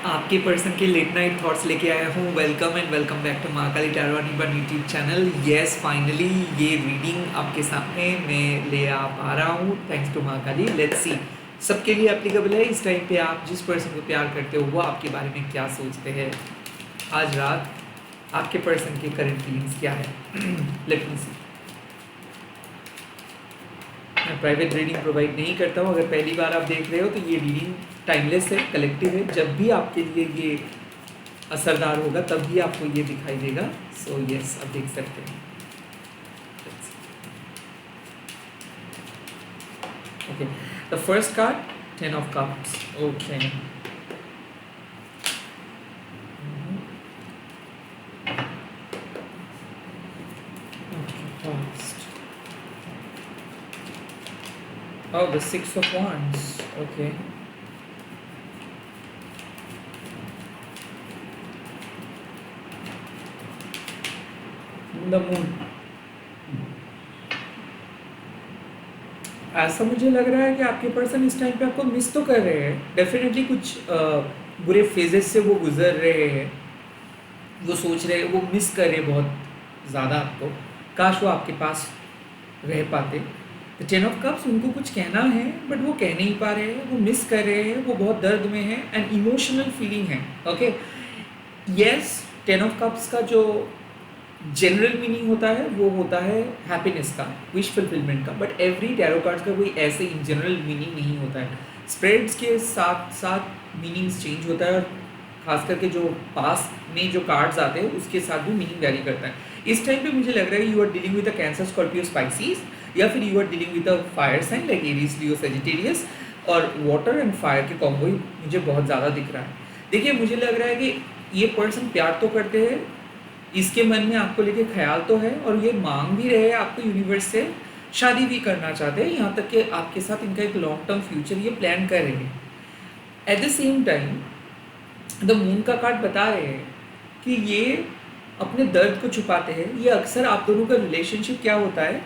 आपके पर्सन के late night thoughts लेके आया हूँ। Welcome and welcome back to Mahakali tarot and one YouTube channel. Yes, finally ये रीडिंग आपके सामने मैं ले आ पा रहा हूँ thanks to Mahakali. Let's see, सबके लिए एप्लीकेबल है। इस टाइम पे आप जिस पर्सन को प्यार करते हो वो आपके बारे में क्या सोचते हैं। आज रात आपके पर्सन के करंट फीलिंग्स क्या है। लेट मी सी। मैं प्राइवेट रीडिंग प्रोवाइड नहीं करता हूँ। अगर पहली बार आप देख रहे हो तो ये रीडिंग टाइमलेस है, कलेक्टिव है। जब भी आपके लिए ये असरदार होगा तब भी आपको ये दिखाई देगा। सो यस, आप देख सकते हैं। Okay, the first card 10 of cups. Okay, oh, the 6 of wands. Okay. The moon. ऐसा मुझे लग रहा है कि आपके पर्सन इस टाइम पे आपको मिस तो कर रहे हैं। डेफिनेटली कुछ बुरे फेजेस से वो गुजर रहे हैं। वो सोच रहे हैं, वो मिस कर रहे हैं बहुत ज़्यादा आपको। काश वो आपके पास रह पाते। द 10 ऑफ कप्स, उनको कुछ कहना है बट वो कह नहीं पा रहे हैं। वो मिस कर रहे हैं, वो बहुत दर्द में है एंड इमोशनल फीलिंग है। ओके, यस, 10 ऑफ कप्स का जो जनरल मीनिंग होता है वो होता है हैप्पीनेस का, विश फुलफिलमेंट का। बट एवरी टैरो कार्ड्स का कोई ऐसे इन जनरल मीनिंग नहीं होता है। स्प्रेड्स के साथ साथ मीनिंग्स चेंज होता है और खास करके जो पास में जो कार्ड्स आते हैं उसके साथ भी मीनिंग वैरी करता है। इस टाइम पे मुझे लग रहा है you are dealing with a Cancer, Scorpio, Pisces, या फिर you are dealing with a fire sign like Aries, Leo, Sagittarius. और वाटर एंड फायर के कॉम्बो ही मुझे बहुत ज़्यादा दिख रहा है। देखिए, मुझे लग रहा है कि ये पर्सन प्यार तो करते हैं, इसके मन में आपको लेके ख्याल तो है और ये मांग भी रहे हैं आपको यूनिवर्स से, शादी भी करना चाहते हैं, यहाँ तक कि आपके साथ इनका एक लॉन्ग टर्म फ्यूचर ये प्लान कर रहे हैं। At the same time the moon का कार्ड बता रहे हैं कि ये अपने दर्द को छुपाते हैं। ये अक्सर आप दोनों का रिलेशनशिप क्या होता है,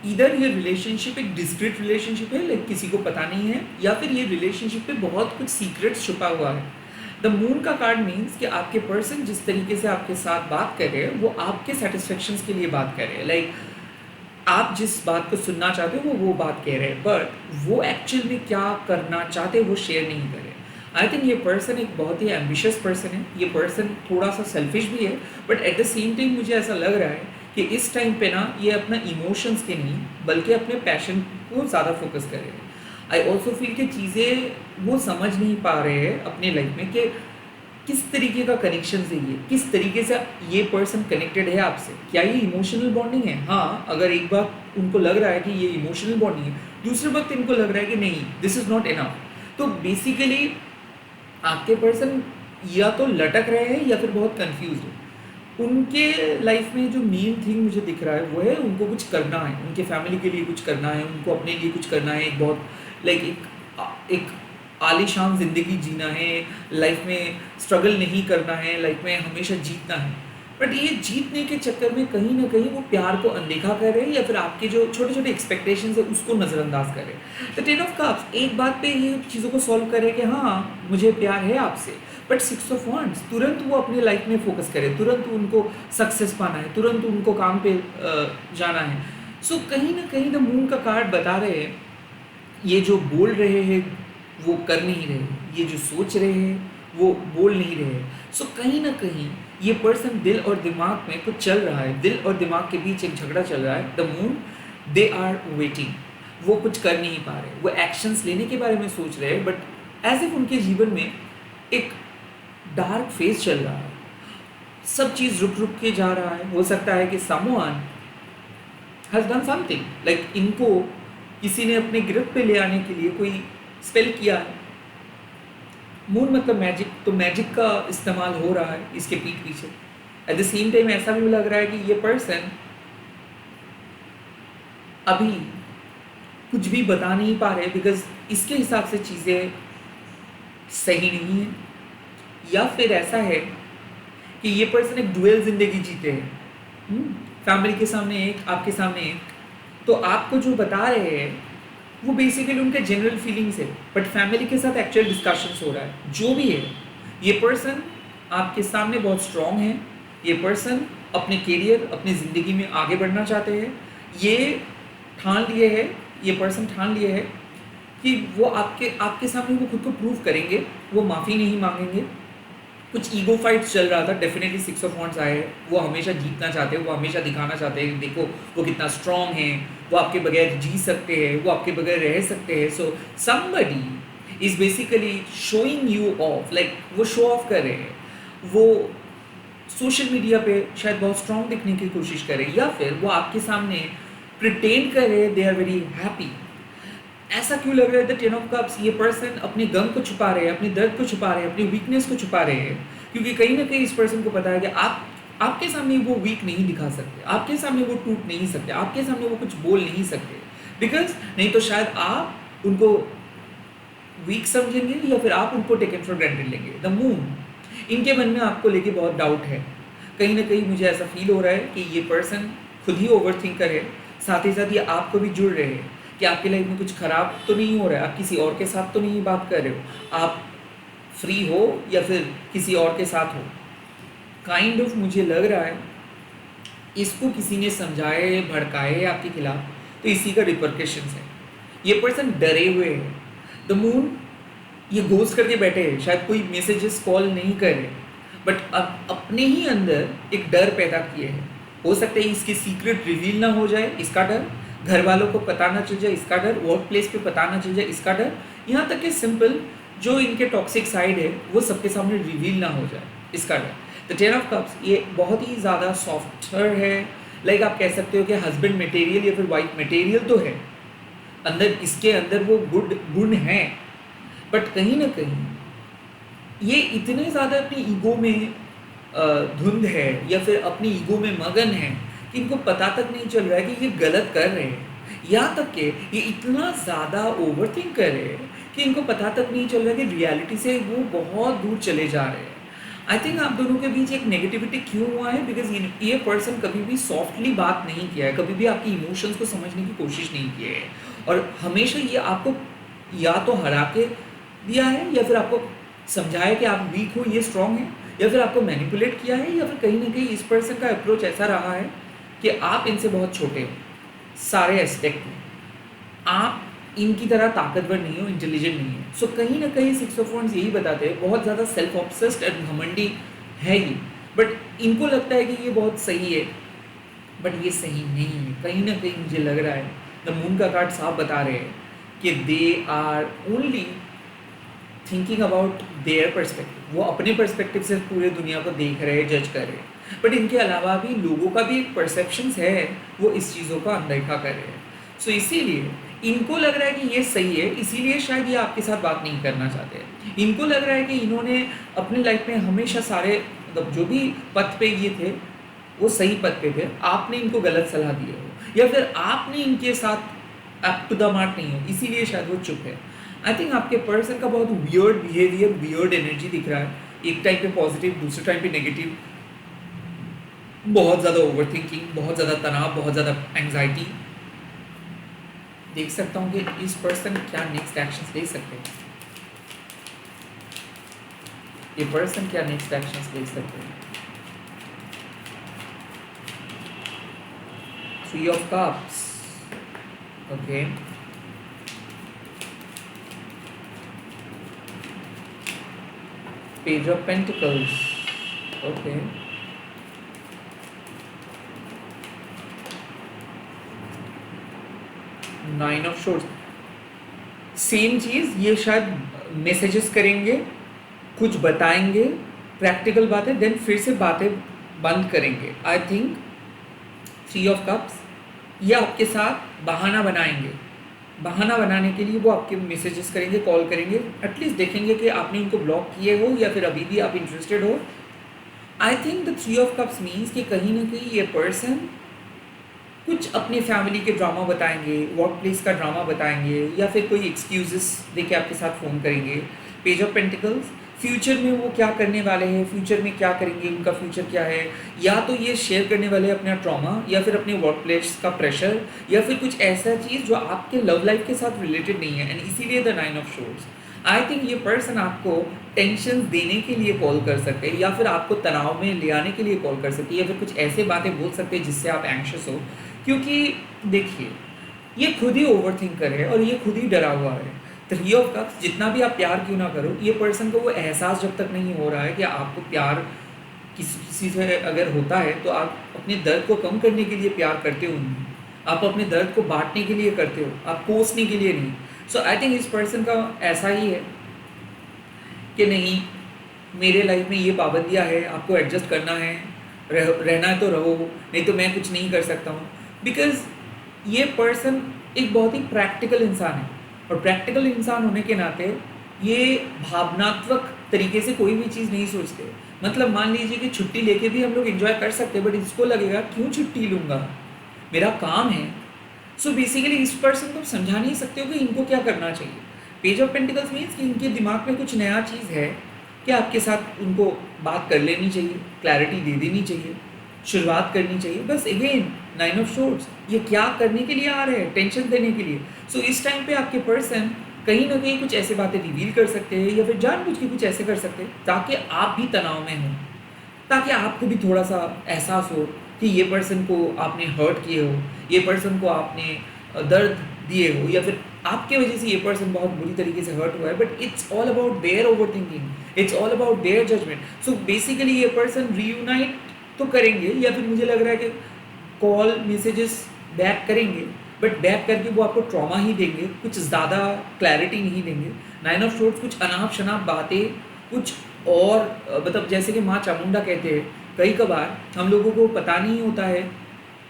इधर ये रिलेशनशिप एक डिस्क्रीट रिलेशनशिप है, लाइक किसी को पता नहीं है, या फिर ये रिलेशनशिप पे बहुत कुछ सीक्रेट्स छुपा हुआ है। द मून का कार्ड मीन्स कि आपके पर्सन जिस तरीके से आपके साथ बात कर रहे हैं वो आपके सेटिस्फेक्शंस के लिए बात कर रहे हैं। लाइक आप जिस बात को सुनना चाहते हो वो बात कह रहे हैं, बट वो एक्चुअल में क्या करना चाहते हैं वो शेयर नहीं कर रहे। आई थिंक ये पर्सन एक बहुत ही एम्बिशियस पर्सन है। ये पर्सन थोड़ा सा सेल्फिश भी है, but at the same time मुझे ऐसा लग रहा है कि इस टाइम पे ना ये अपना इमोशंस के नहीं बल्कि अपने पैशन को ज़्यादा फोकस कर रहे हैं। आई ऑल्सो फील कि चीज़ें वो समझ नहीं पा रहे हैं अपने लाइफ में कि किस तरीके का कनेक्शन है ये, किस तरीके से ये पर्सन कनेक्टेड है आपसे। क्या ये इमोशनल बॉन्डिंग है? हाँ, अगर एक बार उनको लग रहा है कि ये इमोशनल बॉन्डिंग है, दूसरे वक्त इनको लग रहा है कि नहीं, दिस इज़ नॉट इनफ। तो बेसिकली आपके पर्सन या तो लटक रहे हैं या फिर बहुत कंफ्यूज है। उनके लाइफ में जो मेन थिंग मुझे दिख रहा है वो है उनको कुछ करना है, उनके फैमिली के लिए कुछ करना है, उनको अपने लिए कुछ करना है। एक बहुत लाइक एक आलीशान ज़िंदगी जीना है, लाइफ में स्ट्रगल नहीं करना है, लाइफ में हमेशा जीतना है। बट ये जीतने के चक्कर में कहीं ना कहीं वो प्यार को अनदेखा कर रहे हैं या फिर आपके जो छोटे छोटे एक्सपेक्टेशंस है उसको नज़रअंदाज कर रहे हैं। तो 10 ऑफ कप्स एक बात पे ये चीज़ों को सॉल्व करे कि हाँ मुझे प्यार है आपसे, बट 6 ऑफ वांड्स तुरंत वो अपने लाइफ में फोकस करे, तुरंत उनको सक्सेस पाना है, तुरंत उनको काम पे जाना है। सो कहीं ना कहीं द मून का कार्ड बता रहे हैं ये जो बोल रहे हैं वो कर नहीं रहे, ये जो सोच रहे हैं वो बोल नहीं रहे। सो कहीं ना कहीं ये पर्सन दिल और दिमाग में कुछ चल रहा है, दिल और दिमाग के बीच एक झगड़ा चल रहा है। The moon, they are waiting, वो कुछ कर नहीं पा रहे, वो एक्शंस लेने के बारे में सोच रहे हैं, बट एज इफ उनके जीवन में एक डार्क फेज चल रहा है, सब चीज़ रुक रुक के जा रहा है। हो सकता है कि someone has done something, like इनको किसी ने अपने गिरफ्त पे ले आने के लिए कोई स्पेल किया है। मून मतलब मैजिक, तो मैजिक का इस्तेमाल हो रहा है इसके पीठ पीछे। एट द सेम टाइम ऐसा भी लग रहा है कि ये पर्सन अभी कुछ भी बता नहीं पा रहे बिकॉज इसके हिसाब से चीज़ें सही नहीं है, या फिर ऐसा है कि ये पर्सन एक डुअल जिंदगी जीते हैं, फैमिली के सामने एक, आपके सामने एक। तो आपको जो बता रहे हैं वो बेसिकली उनके जनरल फीलिंग्स है, बट फैमिली के साथ एक्चुअल डिस्कशंस हो रहा है। जो भी है ये पर्सन आपके सामने बहुत स्ट्रॉन्ग है, ये पर्सन अपने करियर, अपनी ज़िंदगी में आगे बढ़ना चाहते हैं। ये ठान लिए है, ये पर्सन ठान लिए है कि वो आपके आपके सामने वो खुद को प्रूव करेंगे, वो माफ़ी नहीं मांगेंगे। कुछ ईगो फाइट्स चल रहा था, डेफिनेटली सिक्स ऑफ वॉन्ड्स आए हैं। वो हमेशा जीतना चाहते हैं, वो हमेशा दिखाना चाहते हैं, देखो वो कितना स्ट्रॉन्ग है, वो आपके बगैर जी सकते हैं, वो आपके बगैर रह सकते हैं। So somebody is basically showing you of, like वो शो ऑफ कर रहे हैं, वो सोशल मीडिया पे शायद बहुत स्ट्रॉन्ग दिखने की कोशिश करें, या फिर वो आपके सामने प्रिटेंड करे दे आर वेरी हैप्पी। ऐसा क्यों लग रहा है द टेन ऑफ कप्स? ये पर्सन अपने गम को छुपा रहे हैं, अपने दर्द को छुपा रहे हैं, अपनी वीकनेस को छुपा रहे हैं, क्योंकि कहीं ना कहीं इस पर्सन को पता है कि आपके सामने वो वीक नहीं दिखा सकते, आपके सामने वो टूट नहीं सकते, आपके सामने वो कुछ बोल नहीं सकते, बिकॉज नहीं तो शायद आप उनको वीक समझेंगे या फिर आप उनको टेकन फॉर ग्रांटेड लेंगे। द मून, इनके मन में आपको लेके बहुत डाउट है। कहीं ना कहीं मुझे ऐसा फील हो रहा है कि ये पर्सन खुद ही ओवर थिंकर है, साथ ही साथ ये आपको भी जुड़ रहे हैं कि आपके लाइफ में कुछ खराब तो नहीं हो रहा है, आप किसी और के साथ तो नहीं बात कर रहे हो, आप फ्री हो या फिर किसी और के साथ हो। काइंड ऑफ मुझे लग रहा है इसको किसी ने समझाए, भड़काए आपके खिलाफ, तो इसी का रिपरकशंस है। ये पर्सन डरे हुए है। द मून, ये घोस्ट करके बैठे हैं, शायद कोई मैसेजेस कॉल नहीं कर रहे, बट अब अपने ही अंदर एक डर पैदा किए हैं। हो सकता है इसकी सीक्रेट रिवील ना हो जाए, इसका डर, घर वालों को पता ना चल जाए, इसका डर, वर्क प्लेस पे पता ना चल जाए, इसका डर, यहाँ तक कि सिंपल जो इनके टॉक्सिक साइड है वो सबके सामने रिवील ना हो जाए, इसका डर। द टेन ऑफ कप्स ये बहुत ही ज़्यादा सॉफ्टवेयर है, लाइक आप कह सकते हो कि हस्बैंड मटेरियल या फिर वाइफ मटेरियल तो है, अंदर इसके अंदर वो गुण हैं, बट कहीं ना कहीं ये इतने ज़्यादा अपनी ईगो में धुंध है या फिर अपनी ईगो में मगन है कि इनको पता तक नहीं चल रहा है कि ये गलत कर रहे हैं। यहाँ तक कि ये इतना ज़्यादा ओवर थिंक कर रहे हैं कि इनको पता तक नहीं चल रहा है कि रियलिटी से वो बहुत दूर चले जा रहे हैं। आई थिंक आप दोनों के बीच एक नेगेटिविटी क्यों हुआ है, बिकॉज ये पर्सन कभी भी सॉफ्टली बात नहीं किया है, कभी भी आपकी इमोशंस को समझने की कोशिश नहीं की है, और हमेशा ये आपको या तो हरा के दिया है या फिर आपको समझाया कि आप वीक हो, ये स्ट्रांग है, या फिर आपको मैनिपुलेट किया है, या फिर कहीं ना कहीं इस पर्सन का अप्रोच ऐसा रहा है कि आप इनसे बहुत छोटे हो सारे एस्पेक्ट में, आप इनकी तरह ताकतवर नहीं हो, इंटेलिजेंट नहीं है। सो कहीं ना कहीं सिक्स ऑफ वॉन्ड्स यही बताते हैं, बहुत ज़्यादा सेल्फ ऑब्सेस्ड एंड घमंडी है ये, बट इनको लगता है कि ये बहुत सही है, बट ये सही नहीं है। कहीं ना कहीं मुझे लग रहा है द मून का कार्ड साफ बता रहे हैं कि they are only thinking about their perspective, वो अपने पर्सपेक्टिव से पूरे दुनिया को देख रहे हैं, जज कर रहे हैं, बट इनके अलावा भी लोगों का भी एक परसेप्शंस है, वो इस चीज़ों का अनदेखा कर रहे हैं। सो इसीलिए इनको लग रहा है कि ये सही है, इसीलिए शायद ये आपके साथ बात नहीं करना चाहते हैं। इनको लग रहा है कि इन्होंने अपनी लाइफ में हमेशा सारे मतलब जो भी पथ पे ये थे वो सही पथ पे थे, आपने इनको गलत सलाह दी हो, या फिर आपने इनके साथ अप टू द मार्क नहीं हो, इसीलिए शायद वो चुप है। आई थिंक आपके पर्सन का बहुत वियर्ड बिहेवियर, वियर्ड एनर्जी दिख रहा है, एक टाइम पे पॉजिटिव, दूसरे टाइम पे नेगेटिव, बहुत ज़्यादा ओवर थिंकिंग, बहुत ज़्यादा तनाव, बहुत ज़्यादा एंग्जाइटी। देख सकता हूँ कि इस पर्सन क्या नेक्स्ट एक्शंस ले सकते हैं, ये पर्सन क्या नेक्स्ट एक्शंस ले सकते हैं। Three of cups, okay, page of pentacles, okay, nine of swords. Same चीज़, ये शायद मैसेजेस करेंगे, कुछ बताएंगे प्रैक्टिकल बातें, देन फिर से बातें बंद करेंगे। I think three of cups, ये आपके साथ बहाना बनाएंगे, बहाना बनाने के लिए वो आपके मैसेजेस करेंगे, कॉल करेंगे, एटलीस्ट देखेंगे कि आपने इनको ब्लॉक किए हो या फिर अभी भी आप इंटरेस्टेड हो। I think the three of cups means कि कहीं ना कहीं ये पर्सन कुछ अपनी फैमिली के ड्रामा बताएंगे, वर्क प्लेस का ड्रामा बताएंगे, या फिर कोई एक्सक्यूजेस देके आपके साथ फ़ोन करेंगे। पेज ऑफ पेंटिकल्स, फ्यूचर में वो क्या करने वाले हैं, फ्यूचर में क्या करेंगे, उनका फ्यूचर क्या है, या तो ये शेयर करने वाले अपना ट्रॉमा, या फिर अपने वर्क प्लेस का प्रेशर, या फिर कुछ ऐसा चीज़ जो आपके लव लाइफ के साथ रिलेटेड नहीं है, एंड इसीलिए the nine of shores. I think ये पर्सन आपको टेंशन देने के लिए कॉल कर सकते हैं, या फिर आपको तनाव में ले आने के लिए कॉल कर सकते हैं, या फिर कुछ ऐसे बातें बोल सकते हैं जिससे आप एंग्शियस हो। क्योंकि देखिए, ये खुद ही ओवर थिंकर है और ये खुद ही डरा हुआ है। थ्री ऑफ कप्स, जितना भी आप प्यार क्यों ना करो, ये पर्सन को वो एहसास जब तक नहीं हो रहा है कि आपको प्यार किसी से अगर होता है तो आप अपने दर्द को कम करने के लिए प्यार करते हो नहीं, आप अपने दर्द को बांटने के लिए करते हो, आप कोसने के लिए नहीं। सो आई थिंक इस पर्सन का ऐसा ही है कि नहीं, मेरे लाइफ में ये पाबंदियाँ है, आपको एडजस्ट करना है, रहना है तो रहो, नहीं तो मैं कुछ नहीं कर सकता हूँ। बिकॉज ये पर्सन एक बहुत ही प्रैक्टिकल इंसान है, और प्रैक्टिकल इंसान होने के नाते ये भावनात्मक तरीके से कोई भी चीज़ नहीं सोचते। मतलब मान लीजिए कि छुट्टी लेके भी हम लोग एंजॉय कर सकते हैं, बट इसको लगेगा क्यों छुट्टी लूँगा, मेरा काम है। सो बेसिकली इस पर्सन को समझा नहीं सकते हो कि इनको क्या करना चाहिए। पेज ऑफ पेंटिकल्स मीन्स कि इनके दिमाग में कुछ नया चीज़ है कि आपके साथ उनको बात कर लेनी चाहिए, क्लैरिटी दे देनी चाहिए, शुरुआत करनी चाहिए, बस। अगेन नाइन ऑफ शॉर्ट्स, ये क्या करने के लिए आ रहे हैं, टेंशन देने के लिए। सो इस टाइम पे आपके पर्सन कहीं ना कहीं कुछ ऐसे बातें रिवील कर सकते हैं, या फिर जानबूझ के कुछ ऐसे कर सकते हैं ताकि आप भी तनाव में हों, ताकि आपको भी थोड़ा सा एहसास हो कि ये पर्सन को आपने हर्ट किए हो, ये पर्सन को आपने दर्द दिए हो, या फिर आपके वजह से ये पर्सन बहुत बुरी तरीके से हर्ट हुआ है। But it's all about their overthinking, it's all about their judgement. So basically ये पर्सन रीयूनाइट तो करेंगे, या फिर मुझे लग रहा है कि कॉल मैसेजेस बैक करेंगे, बट बैक करके वो आपको ट्रॉमा ही देंगे, कुछ ज़्यादा क्लैरिटी नहीं देंगे। नाइन ऑफ शॉर्ट्स कुछ अनाप शनाप बातें, कुछ और मतलब जैसे कि माँ चामुंडा कहते हैं, कई कबार हम लोगों को पता नहीं होता है,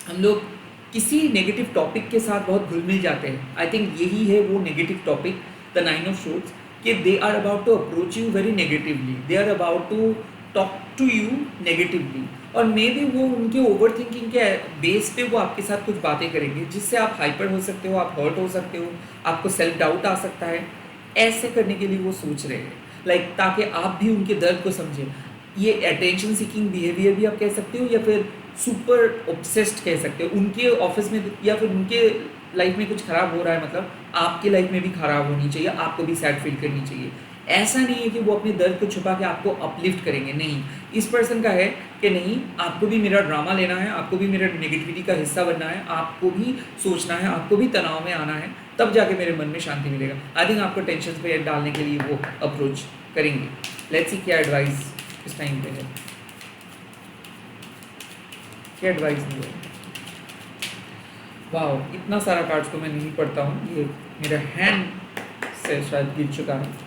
हम लोग किसी नेगेटिव टॉपिक के साथ बहुत घुल मिल जाते हैं। आई थिंक यही है वो negative topic, the nine of swords, कि they are about to approach you very negatively, they are about to talk to you negatively, और मे बी वो उनके ओवर थिंकिंग के बेस पे वो आपके साथ कुछ बातें करेंगे जिससे आप हाइपर हो सकते हो, आप हर्ट हो सकते हो, आपको सेल्फ डाउट आ सकता है। ऐसे करने के लिए वो सोच रहे हैं, लाइक ताकि आप भी उनके दर्द को समझें। ये अटेंशन सीकिंग बिहेवियर भी आप कह सकते हो, या फिर सुपर ऑब्सेस्ड कह सकते हो। उनके ऑफिस में या फिर उनके लाइफ में कुछ ख़राब हो रहा है, मतलब आपके लाइफ में भी ख़राब होनी चाहिए, आपको भी सैड फील करनी चाहिए। ऐसा नहीं है कि वो अपने दर्द को छुपा के आपको अपलिफ्ट करेंगे, नहीं। इस पर्सन का है कि नहीं, आपको भी मेरा ड्रामा लेना है, आपको भी मेरा नेगेटिविटी का हिस्सा बनना है, आपको भी सोचना है, आपको भी तनाव में आना है, तब जाके मेरे मन में शांति मिलेगा। आई थिंक आपको टेंशन पे डालने के लिए वो अप्रोच करेंगे। लेट्स सी क्या एडवाइस इस टाइम पे है, क्या एडवाइस मिले। वाओ, इतना सारा कार्ड्स को मैं नहीं पढ़ता हूँ, ये मेरा हैंड से शायद गिर चुका है।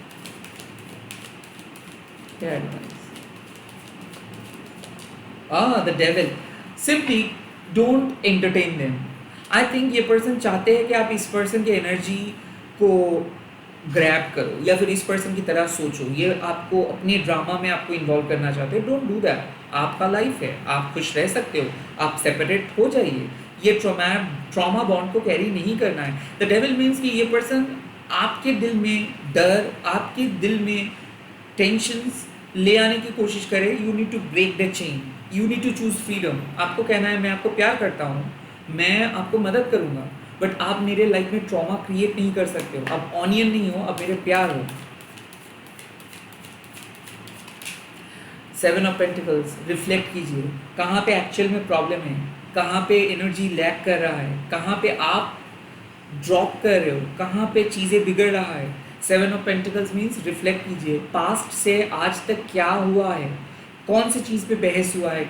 क्या advice? The devil, simply don't entertain them. I think ये पर्सन चाहते हैं कि आप इस पर्सन की एनर्जी को ग्रैब करो, या फिर इस पर्सन की तरह सोचो। ये आपको अपने ड्रामा में आपको इन्वॉल्व करना चाहते हैं। डोंट डू दैट, आपका लाइफ है, आप खुश रह सकते हो, आप सेपरेट हो जाइए। ये ट्रॉमा बॉन्ड को कैरी नहीं करना है। द डेविल मीन्स कि ये पर्सन आपके दिल में डर, आपके दिल में टेंशन्स ले आने की कोशिश करे। You need to break the chain, you need to choose freedom. आपको कहना है मैं आपको प्यार करता हूँ, मैं आपको मदद करूँगा, बट आप मेरे लाइफ में ट्रॉमा क्रिएट नहीं कर सकते हो। आप ऑनियन नहीं हो, आप मेरे प्यार हो। सेवन ऑफ पेंटिकल्स, रिफ्लेक्ट कीजिए कहाँ पे एक्चुअल में प्रॉब्लम है, कहाँ पे एनर्जी लैक कर रहा है, कहाँ पे आप ड्रॉप कर रहे हो, कहाँ पे चीज़ें बिगड़ रहा है। Seven of pentacles means reflect कीजिए, पास्ट से आज तक क्या हुआ है, कौन सी चीज़ पे बहस हुआ है,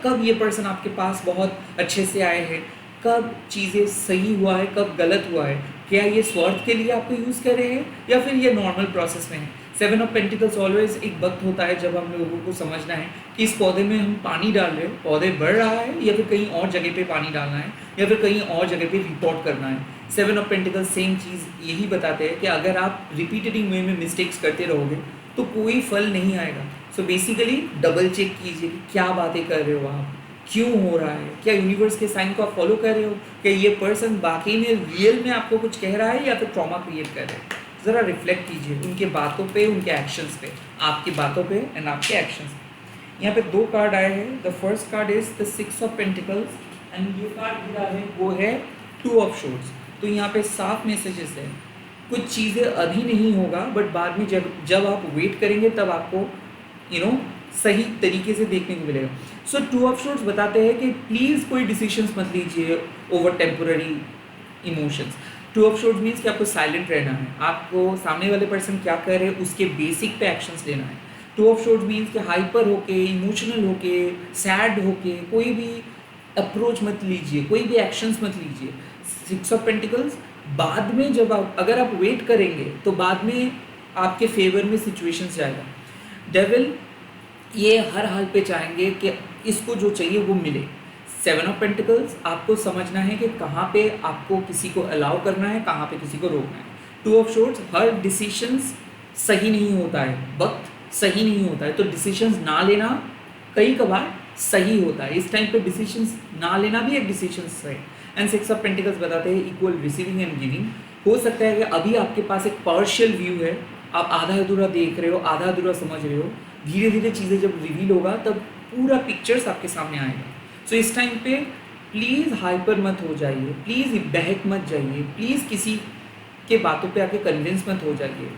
कब ये पर्सन आपके पास बहुत अच्छे से आए हैं, कब चीज़ें सही हुआ है, कब गलत हुआ है, क्या ये स्वार्थ के लिए आपको यूज़ कर रहे हैं या फिर ये नॉर्मल प्रोसेस में है। सेवन ऑफ पेंटिकल्स ऑलवेज एक वक्त होता है जब हम लोगों को समझना है कि इस पौधे में हम पानी डाल रहे हैं, पौधे बढ़ रहा है, या फिर कहीं और जगह पे पानी डालना है, या फिर कहीं और जगह पे रिपोर्ट करना है। सेवन ऑफ पेंटिकल्स सेम चीज़ यही बताते हैं कि अगर आप रिपीटेड वे में मिस्टेक्स करते रहोगे तो कोई फल नहीं आएगा। सो बेसिकली डबल चेक कीजिए कि क्या बातें कर रहे हो आप, क्यों हो रहा है, क्या यूनिवर्स के साइन को आप फॉलो कर रहे हो, क्या ये पर्सन बाकी में रियल में आपको कुछ कह रहा है या फिर ट्रॉमा क्रिएट कर रहे हैं। ज़रा रिफ्लेक्ट कीजिए उनके बातों पे, उनके एक्शंस पे, आपकी बातों पे एंड आपके एक्शंस पे। यहाँ पे दो कार्ड आए हैं। The first card is the six of pentacles and ये कार्ड गिरा है वो है टू ऑफ शॉर्ट्स। तो यहाँ पे साफ मैसेजेस है कुछ चीज़ें अभी नहीं होगा, बट बाद में जब जब आप वेट करेंगे तब आपको सही तरीके से देखने को मिलेगा। सो टू ऑफ शॉर्ट्स बताते हैं कि प्लीज़ कोई डिसीजंस मत लीजिए over temporary emotions. Two of shorts means कि आपको साइलेंट रहना है, आपको सामने वाले पर्सन क्या कर रहे हैं उसके बेसिक पे एक्शंस लेना है। टू ऑफ शॉर्ट्स मीन्स कि हाइपर होके, इमोशनल होके, सैड होके कोई भी अप्रोच मत लीजिए, कोई भी एक्शंस मत लीजिए। सिक्स ऑफ पेंटिकल्स, बाद में जब आप अगर आप वेट करेंगे तो बाद में आपके फेवर में सिचुएशंस जाएगा। डेविल ये हर हाल पे चाहेंगे कि इसको जो चाहिए वो मिले। सेवन ऑफ पेंटिकल्स, आपको समझना है कि कहाँ पे आपको किसी को अलाउ करना है, कहाँ पे किसी को रोकना है। Two of shorts, her decisions सही नहीं होता है, वक्त सही नहीं होता है, तो डिसीशंस ना लेना कई कभार सही होता है। इस टाइम पे डिसीशंस ना लेना भी एक डिसीजन है। एंड सिक्स ऑफ पेंटिकल्स बताते हैं इक्वल रिसीविंग एंड गिविंग। हो सकता है कि अभी आपके पास एक पार्शियल व्यू है, आप आधा अधूरा देख रहे हो, आधा अधूरा समझ रहे हो। धीरे धीरे चीज़ें जब रिवील होगा तब पूरा पिक्चर्स आपके सामने आएगा। सो इस टाइम पे प्लीज़ हाइपर मत हो जाइए, प्लीज़ बहक मत जाइए, प्लीज़ किसी के बातों पे आके कन्विंस मत हो जाइए।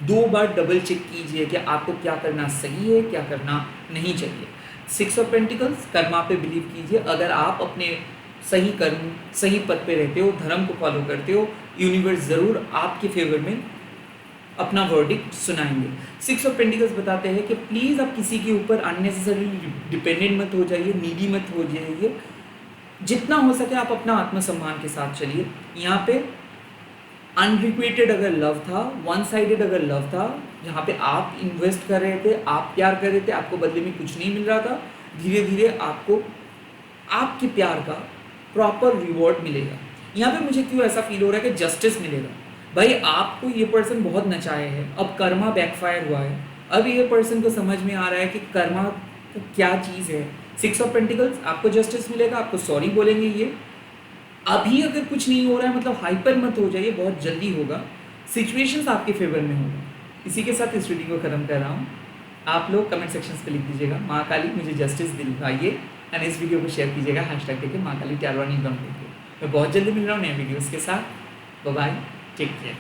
2 बार डबल चेक कीजिए कि आपको क्या करना सही है, क्या करना नहीं चाहिए। सिक्स ऑफ पेंटिकल्स, कर्मा पे बिलीव कीजिए। अगर आप अपने सही कर्म, सही पद पे रहते हो, धर्म को फॉलो करते हो, यूनिवर्स ज़रूर आपके फेवर में अपना वर्डिक्ट सुनाएंगे। सिक्स ऑफ पेंटिकल्स बताते हैं कि प्लीज़ आप किसी के ऊपर अननेसेसरीली डिपेंडेंट मत हो जाइए, नीडी मत हो जाइए। जितना हो सके आप अपना आत्मसम्मान के साथ चलिए। यहाँ पे अनरिक्वेटेड अगर लव था, वन साइडेड अगर लव था, जहाँ पे आप इन्वेस्ट कर रहे थे, आप प्यार कर रहे थे, आपको बदले में कुछ नहीं मिल रहा था, धीरे धीरे आपको आपके प्यार का प्रॉपर रिवॉर्ड मिलेगा। यहाँ पे मुझे क्यों ऐसा फील हो रहा है कि जस्टिस मिलेगा। भाई आपको ये पर्सन बहुत नचाए है, अब कर्मा बैकफायर हुआ है, अब ये पर्सन को समझ में आ रहा है कि कर्मा क्या चीज़ है। सिक्स ऑफ पेंटिकल्स, आपको जस्टिस मिलेगा, आपको सॉरी बोलेंगे। ये अभी अगर कुछ नहीं हो रहा है मतलब हाइपर मत हो जाइए, बहुत जल्दी होगा, सिचुएशंस आपके फेवर में होगा। इसी के साथ इस वीडियो को ख़त्म कर रहा हूँ। आप लोग कमेंट सेक्शंस पे लिख दीजिएगा माँ काली मुझे जस्टिस दिलवाइए, एंड इस वीडियो को शेयर कीजिएगा हैशटैग देके माँ काली टैरोनी ब्रह्म। मैं बहुत जल्दी मिल रहा हूँ नए वीडियोज़ के साथ। Bye bye, take care.